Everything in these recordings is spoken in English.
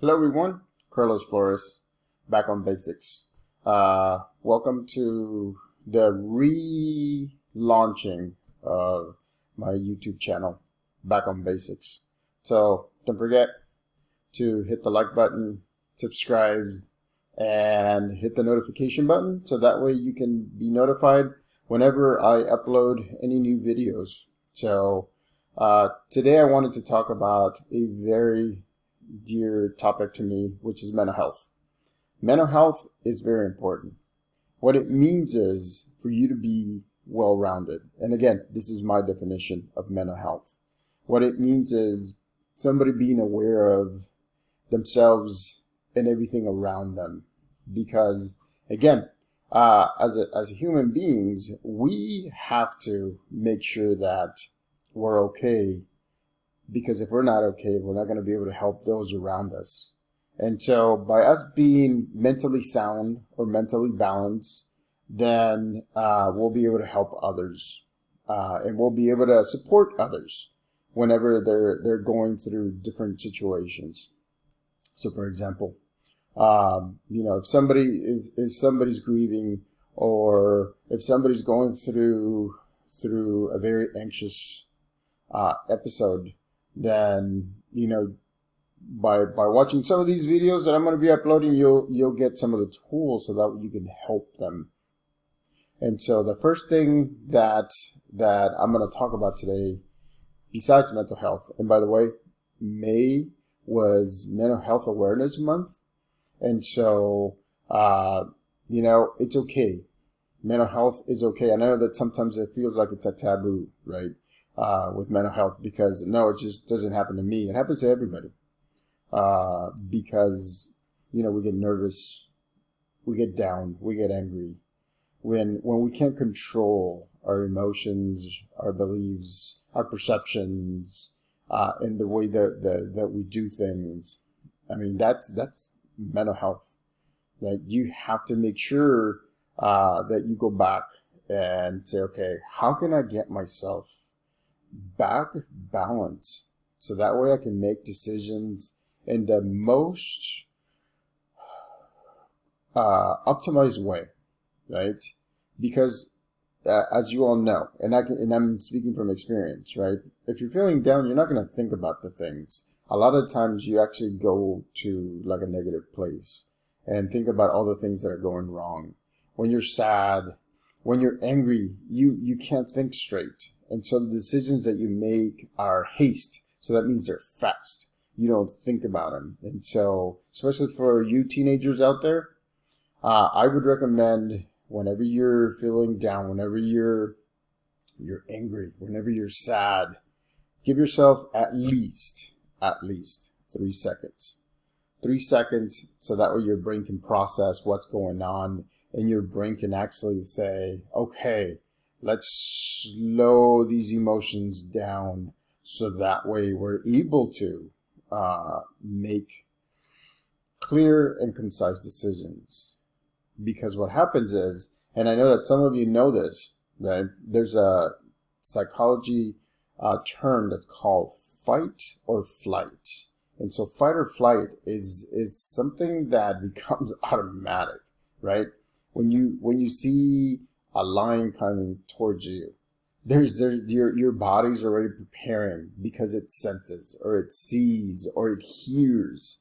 Hello everyone, Carlos Flores, back on basics. Welcome to the relaunching of my YouTube channel, Back on Basics. So don't forget to hit the like button, subscribe, and hit the notification button so that way you can be notified whenever I upload any new videos. So today I wanted to talk about a very dear topic to me, which is mental health. Mental health is very important. What it means is for you to be well-rounded. And again, this is my definition of mental health. What it means is somebody being aware of themselves and everything around them. Because again, as human beings, we have to make sure that we're okay, because if we're not okay, we're not going to be able to help those around us. And so by us being mentally sound or mentally balanced, then we'll be able to help others, and we'll be able to support others whenever they're going through different situations. So for example, if somebody's grieving, or if somebody's going through a very anxious episode, then by watching some of these videos that I'm going to be uploading, you'll get some of the tools so that you can help them. And so the first thing that I'm going to talk about today, besides mental health, and by the way, May was Mental Health Awareness Month, and so it's okay. Mental health is okay. I know that sometimes it feels like it's a taboo, right? With mental health, because no, it just doesn't happen to me. It happens to everybody. Because we get nervous, we get down, we get angry when we can't control our emotions, our beliefs, our perceptions, and the way that we do things. I mean, that's mental health, right? You have to make sure that you go back and say, okay, how can I get myself back balance so that way I can make decisions in the most optimized way, right? Because as you all know, and I'm speaking from experience, right? If you're feeling down, you're not going to think about the things. A lot of times you actually go to like a negative place and think about all the things that are going wrong. When you're sad, when you're angry, you can't think straight. And so the decisions that you make are haste. So that means they're fast. You don't think about them. And so, especially for you teenagers out there, I would recommend whenever you're feeling down, whenever you're angry, whenever you're sad, give yourself at least 3 seconds. 3 seconds, so that way your brain can process what's going on, and your brain can actually say, okay, let's slow these emotions down so that way we're able to make clear and concise decisions. Because what happens is, and I know that some of you know this, right? There's a psychology term that's called fight or flight. And so fight or flight is something that becomes automatic, right? When you see a lion coming towards you, your body's already preparing because it senses or it sees or it hears,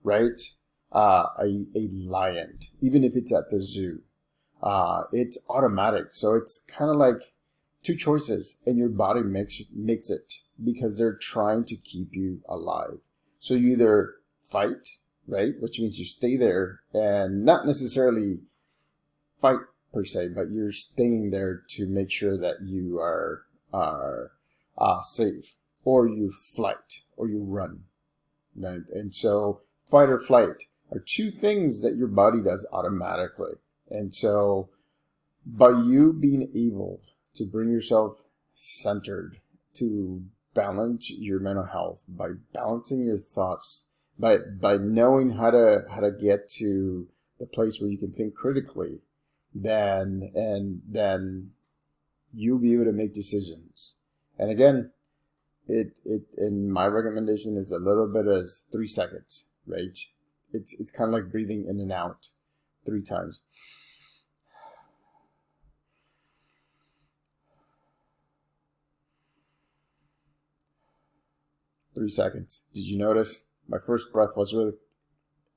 right? A lion, even if it's at the zoo, it's automatic. So it's kind of like two choices, and your body makes it because they're trying to keep you alive. So you either fight, right, which means you stay there and not necessarily fight per se, but you're staying there to make sure that you are safe, or you flight, or you run, right? And so fight or flight are two things that your body does automatically. And so by you being able to bring yourself centered, to balance your mental health, by balancing your thoughts, by knowing how to get to the place where you can think critically, then you'll be able to make decisions. And again, and my recommendation is a little bit as 3 seconds. right? It's kind of like breathing in and out 3 times. Three seconds. Did you notice? My first breath was really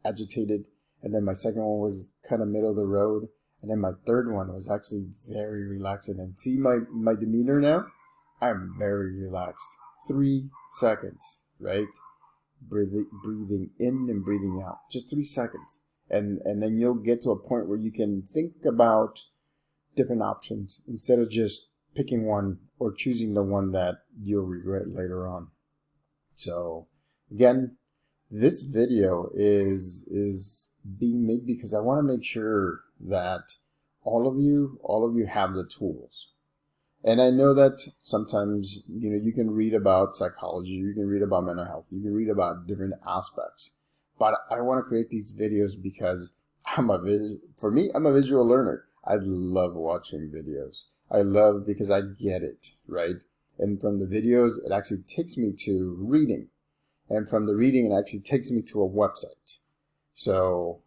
agitated, and then my second one was kind of middle of the road, and then my third one was actually very relaxing. And see my demeanor now? I'm very relaxed. 3 seconds, right? Breathing in and breathing out. Just 3 seconds. And then you'll get to a point where you can think about different options instead of just picking one or choosing the one that you'll regret later on. So again, this video is being made because I want to make sure that all of you have the tools. And I know that sometimes, you can read about psychology, you can read about mental health, you can read about different aspects. But I want to create these videos because I'm a visual learner. I love watching videos. I love because I get it, right? And from the videos, it actually takes me to reading. And from the reading, it actually takes me to a website. So,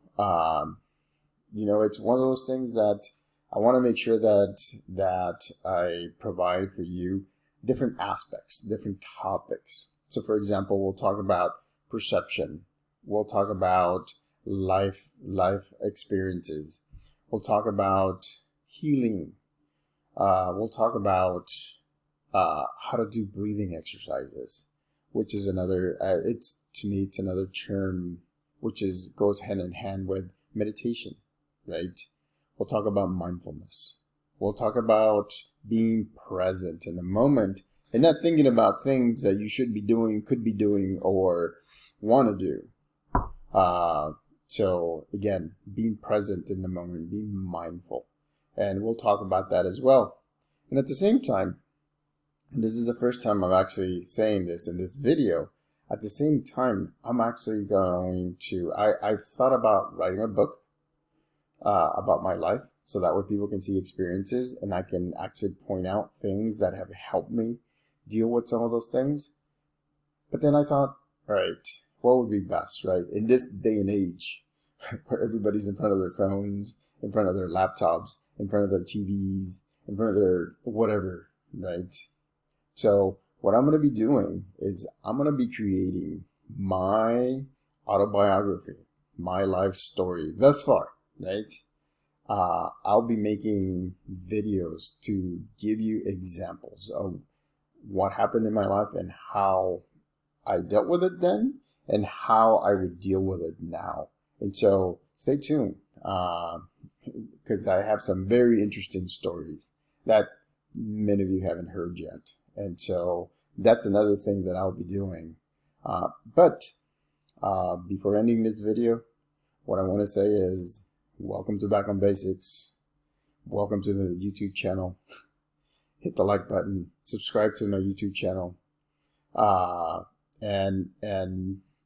it's one of those things that I want to make sure that I provide for you different aspects, different topics. So, for example, we'll talk about perception. We'll talk about life experiences. We'll talk about healing. We'll talk about how to do breathing exercises, which is another, to me, it's another term which goes hand in hand with meditation, right? We'll talk about mindfulness. We'll talk about being present in the moment and not thinking about things that you should be doing, could be doing, or want to do. So again, being present in the moment, being mindful. And we'll talk about that as well. And at the same time, and this is the first time I'm actually saying this in this video, at the same time, I'm actually going to, I've thought about writing a book about my life so that way people can see experiences and I can actually point out things that have helped me deal with some of those things. But then I thought, all right, what would be best, right? In this day and age where everybody's in front of their phones, in front of their laptops, in front of their TVs, in front of their whatever, right? So what I'm going to be doing is I'm going to be creating my autobiography, my life story thus far, right? I'll be making videos to give you examples of what happened in my life and how I dealt with it then and how I would deal with it now. And so stay tuned because I have some very interesting stories that many of you haven't heard yet. And so that's another thing that I'll be doing. But before ending this video, what I want to say is welcome to Back on Basics. Welcome to the YouTube channel. Hit the like button. Subscribe to my YouTube channel. And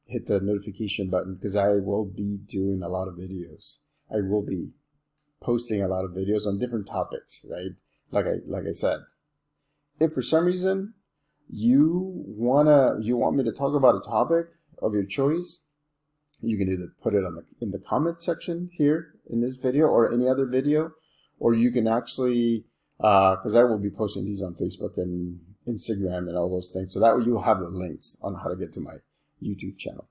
hit the notification button because I will be doing a lot of videos. I will be posting a lot of videos on different topics, right? Like I said. If for some reason you want me to talk about a topic of your choice, you can either put it in the comment section here in this video or any other video, or you can actually, because I will be posting these on Facebook and Instagram and all those things, so that way you'll have the links on how to get to my YouTube channel.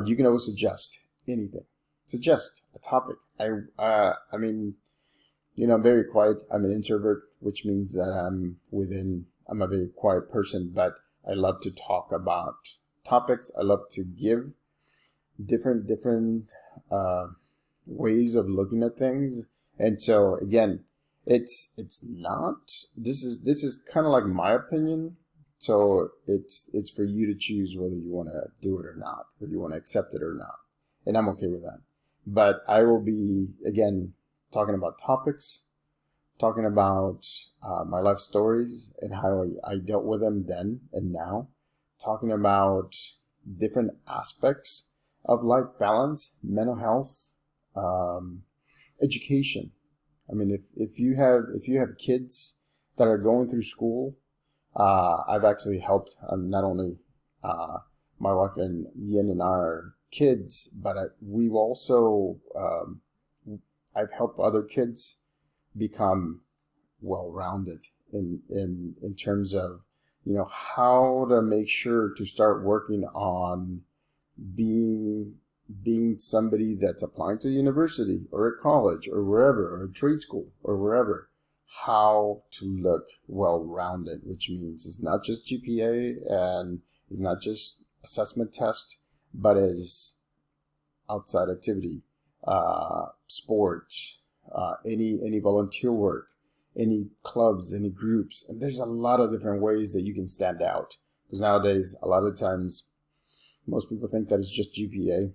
You can always suggest anything. Suggest a topic. I mean, I'm very quiet. I'm an introvert, which means that I'm a very quiet person, but I love to talk about topics. I love to give different ways of looking at things. And so again, it's not, this is kind of like my opinion. So it's for you to choose whether you want to do it or not, or you want to accept it or not. And I'm okay with that. But I will be, again, talking about topics, talking about my life stories and how I dealt with them then and now, talking about different aspects of life balance, mental health, education. I mean, if you have kids that are going through school, I've actually helped not only my wife and Yen and I are kids, but we've also, I've helped other kids become well-rounded in terms of, how to make sure to start working on being somebody that's applying to a university or a college or wherever, or a trade school or wherever, how to look well-rounded, which means it's not just GPA and it's not just assessment test, but is outside activity, sports, any volunteer work, any clubs, any groups. And there's a lot of different ways that you can stand out. Because nowadays, a lot of times, most people think that it's just GPA,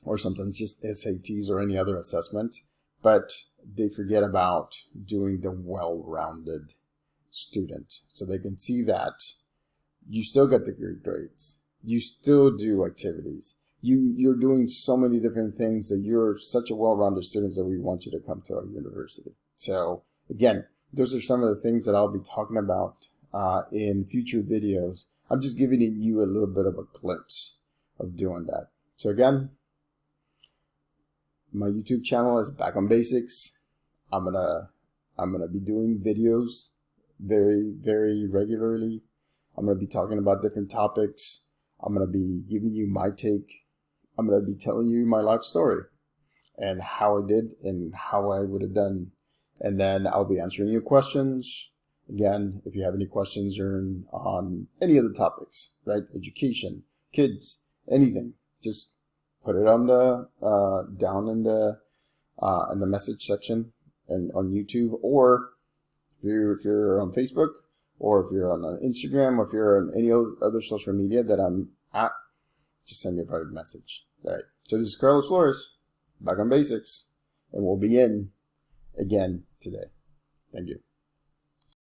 or sometimes just SATs or any other assessment, but they forget about doing the well-rounded student. So they can see that you still get the good grades. You still do activities. You're doing so many different things that you're such a well-rounded student that we want you to come to our university. So again, those are some of the things that I'll be talking about in future videos. I'm just giving you a little bit of a glimpse of doing that. So again, my YouTube channel is Back on Basics. I'm gonna be doing videos very, very regularly. I'm gonna be talking about different topics. I'm gonna be giving you my take. I'm gonna be telling you my life story and how I did and how I would have done. And then I'll be answering your questions. Again, if you have any questions on any of the topics, right? Education, kids, anything, just put it on the down in the message section and on YouTube, or if you're on Facebook, or if you're on Instagram, or if you're on any other social media that I'm at, just send me a private message. All right. So this is Carlos Flores, Back on Basics, and we'll be in again today. Thank you.